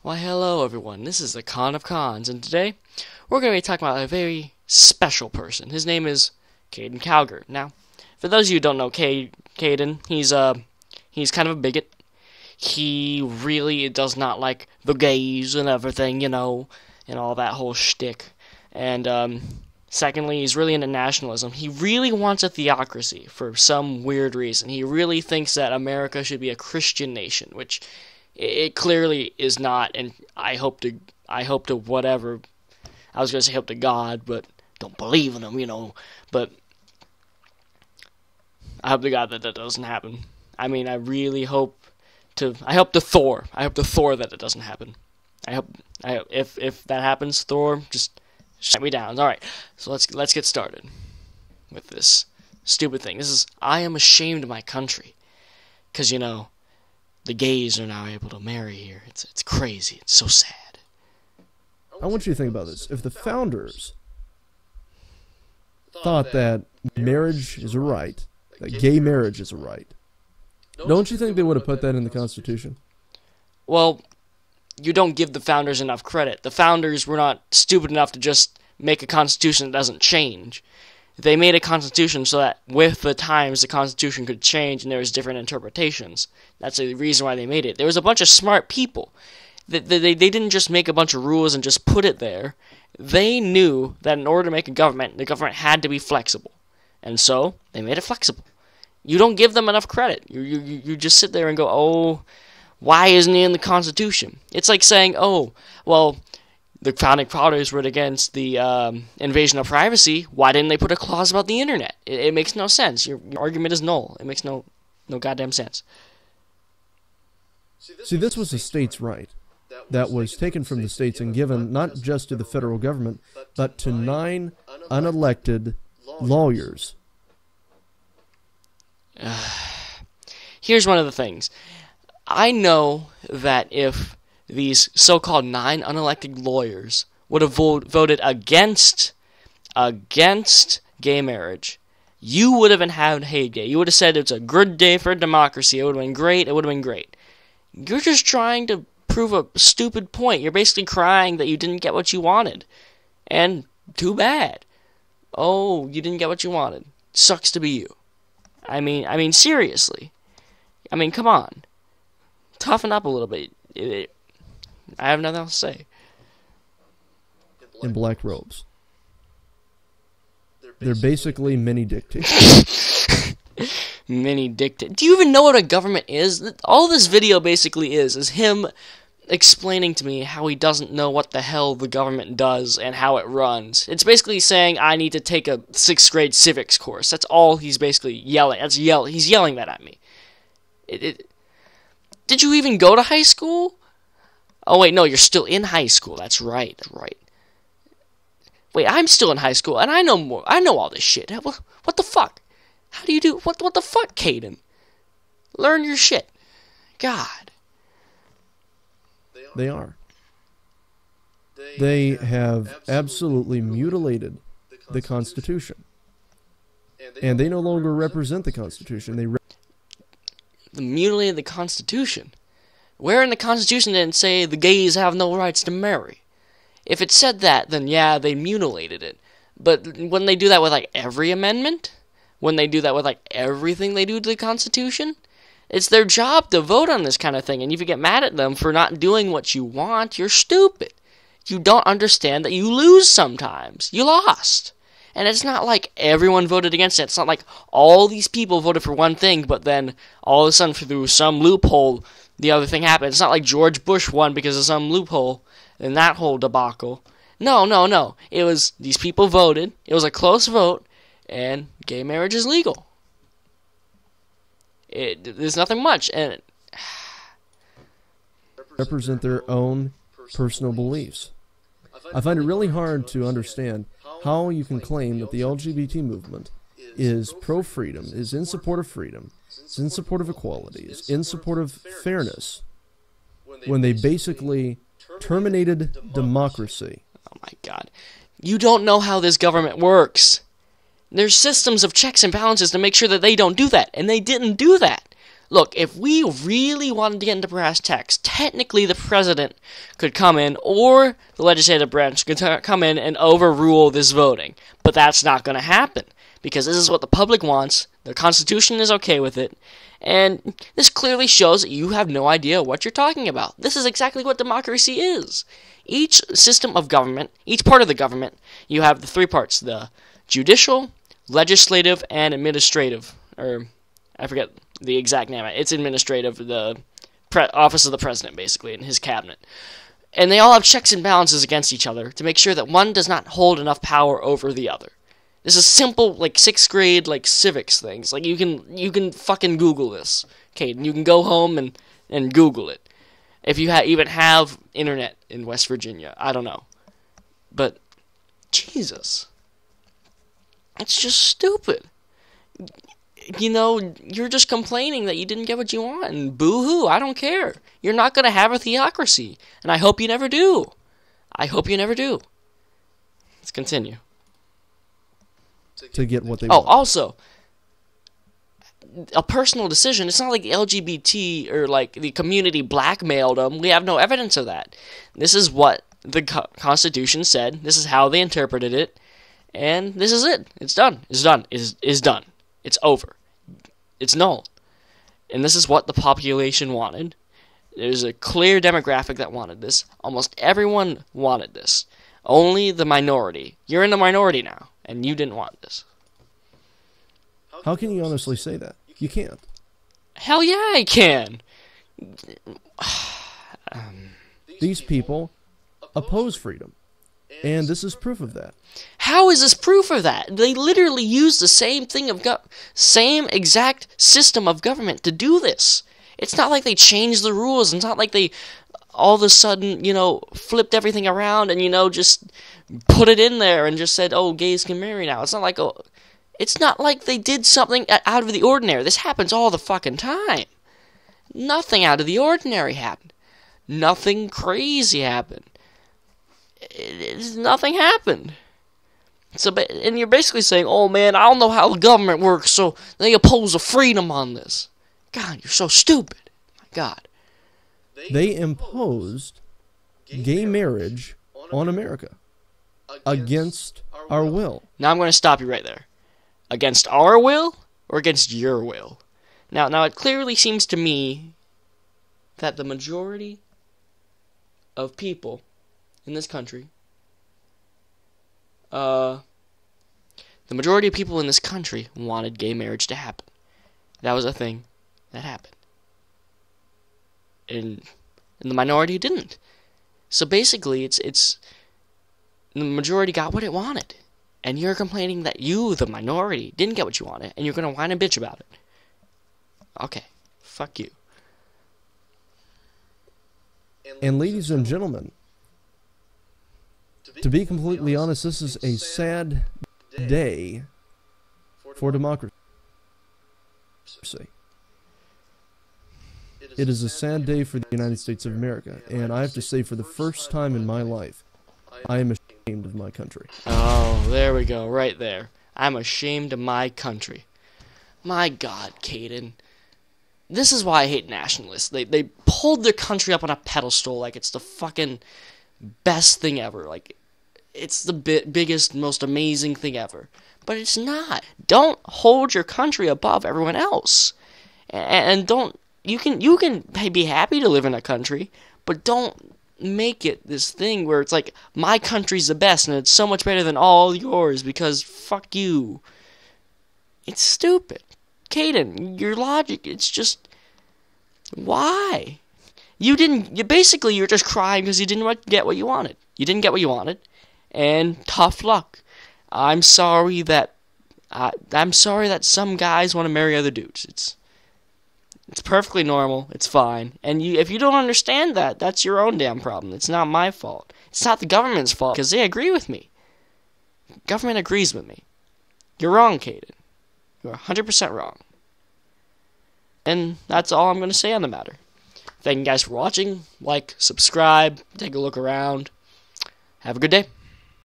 Why, hello everyone, this is the Con of Cons, and today we're going to be talking about a very special person. His name is Caiden Cowger. Now, for those of you who don't know Caiden, he's kind of a bigot. He really does not like the gays and everything, and all that whole shtick. And, secondly, he's really into nationalism. He really wants a theocracy for some weird reason. He really thinks that America should be a Christian nation, which it clearly is not, and I hope to whatever. I was going to say hope to God, but don't believe in him, but I hope to God that doesn't happen. I mean, I hope to Thor that it doesn't happen. I hope if that happens, Thor, just shut me down. Alright, so let's get started with this stupid thing. I am ashamed of my country, because, the gays are now able to marry here. It's crazy. It's so sad. I want you to think about this. If the founders thought that marriage is a right, that gay marriage is a right, don't you think they would have put that in the Constitution? Well, you don't give the founders enough credit. The founders were not stupid enough to just make a constitution that doesn't change. They made a constitution so that with the times the constitution could change and there was different interpretations. That's the reason why they made it. There was a bunch of smart people. They didn't just make a bunch of rules and just put it there. They knew that in order to make a government, the government had to be flexible. And so, they made it flexible. You don't give them enough credit. You just sit there and go, oh, why isn't it in the Constitution? It's like saying, oh, well, the founding fathers were against the invasion of privacy. Why didn't they put a clause about the internet? It makes no sense. Your argument is null. It makes no goddamn sense. See, this was a states' right that was taken from the states and given not just to the federal government, but to 9 unelected lawyers. Here's one of the things. I know that if these so-called 9 unelected lawyers would have voted against gay marriage, you would have had hate gay. You would have said it's a good day for democracy. It would have been great. It would have been great. You're just trying to prove a stupid point. You're basically crying that you didn't get what you wanted. And too bad. Oh, you didn't get what you wanted. Sucks to be you. I mean, seriously. I mean, come on. Toughen up a little bit. I have nothing else to say. In black robes. They're basically mini dictators. Mini dictator. Do you even know what a government is? All this video basically is him explaining to me how he doesn't know what the hell the government does and how it runs. It's basically saying I need to take a 6th grade civics course. That's all he's basically yelling. He's yelling that at me. Did you even go to high school? Oh wait, no, you're still in high school. That's right. Wait, I'm still in high school, and I know more. I know all this shit. What the fuck? How do you do? What the fuck, Caiden? Learn your shit. God. They are. They have absolutely mutilated the Constitution. And they no longer represent the Constitution. They mutilated the Constitution? Where in the Constitution did it say the gays have no rights to marry? If it said that, then yeah, they mutilated it. But when they do that with, every amendment? When they do that with, everything they do to the Constitution? It's their job to vote on this kind of thing, and if you get mad at them for not doing what you want, you're stupid. You don't understand that you lose sometimes. You lost. And it's not like everyone voted against it. It's not like all these people voted for one thing, but then all of a sudden through some loophole, the other thing happened. It's not like George Bush won because of some loophole in that whole debacle. No. It was these people voted. It was a close vote, and gay marriage is legal. There's nothing much, and represent their own personal beliefs. I find it really hard to understand how you can claim that the LGBT movement is pro-freedom, is in support of freedom, is in support of equality, is in support of fairness, when they basically terminated democracy. Oh my God. You don't know how this government works. There's systems of checks and balances to make sure that they don't do that, and they didn't do that. Look, if we really wanted to get into brass tacks, technically the president could come in, or the legislative branch could come in and overrule this voting. But that's not going to happen, because this is what the public wants, the Constitution is okay with it, and this clearly shows that you have no idea what you're talking about. This is exactly what democracy is. Each system of government, each part of the government, you have the three parts, the judicial, legislative, and administrative, or I forget the exact name. It's administrative, the office of the president, basically, and his cabinet. And they all have checks and balances against each other to make sure that one does not hold enough power over the other. This is simple, like 6th grade, like civics things. Like you can fucking Google this, okay? And you can go home and Google it if you even have internet in West Virginia. I don't know, but Jesus, it's just stupid. You know, you're just complaining that you didn't get what you want, and boo-hoo, I don't care. You're not going to have a theocracy, and I hope you never do. I hope you never do. Let's continue. To get what they want. Oh, also, a personal decision. It's not like the LGBT or like the community blackmailed them. We have no evidence of that. This is what the Constitution said. This is how they interpreted it, and this is it. It's done. It's done. It's done. It's over. It's null. And this is what the population wanted. There's a clear demographic that wanted this. Almost everyone wanted this. Only the minority. You're in the minority now, and you didn't want this. How can you honestly say that? You can't. Hell yeah, I can. These people oppose freedom, and this is proof of that. How is this proof of that? They literally use the same thing same exact system of government to do this. It's not like they changed the rules. It's not like they all of a sudden, flipped everything around and, just put it in there and just said, oh, gays can marry now. It's not like they did something out of the ordinary. This happens all the fucking time. Nothing out of the ordinary happened. Nothing crazy happened. Nothing happened. And you're basically saying, oh man, I don't know how the government works, so they oppose the freedom on this. God, you're so stupid. My God. They imposed gay marriage on America against our will. Now I'm going to stop you right there. Against our will or against your will? Now it clearly seems to me that the majority of people in this country, wanted gay marriage to happen. That was a thing that happened. And the minority didn't. So basically, it's the majority got what it wanted. And you're complaining that you, the minority, didn't get what you wanted, and you're going to whine and bitch about it. Okay, fuck you. And ladies and gentlemen, to be completely honest, this is a sad day for democracy. It is a sad day for the United States of America, and I have to say, for the first time in my life, I am ashamed of my country. Oh, there we go, right there. I'm ashamed of my country. My God, Caiden. This is why I hate nationalists. They pulled their country up on a pedestal like it's the fucking best thing ever. Like, it's the biggest, most amazing thing ever. But it's not. Don't hold your country above everyone else. And don't... You can be happy to live in a country, but don't make it this thing where it's like, my country's the best, and it's so much better than all yours, because fuck you. It's stupid. Caiden, your logic, it's just... Why? You're just crying because you didn't get what you wanted. You didn't get what you wanted, and tough luck. I'm sorry that some guys want to marry other dudes. It's perfectly normal. It's fine. And if you don't understand that, that's your own damn problem. It's not my fault. It's not the government's fault, because they agree with me. Government agrees with me. You're wrong, Caiden. You're 100% wrong. And that's all I'm going to say on the matter. Thank you guys for watching. Like, subscribe, take a look around. Have a good day.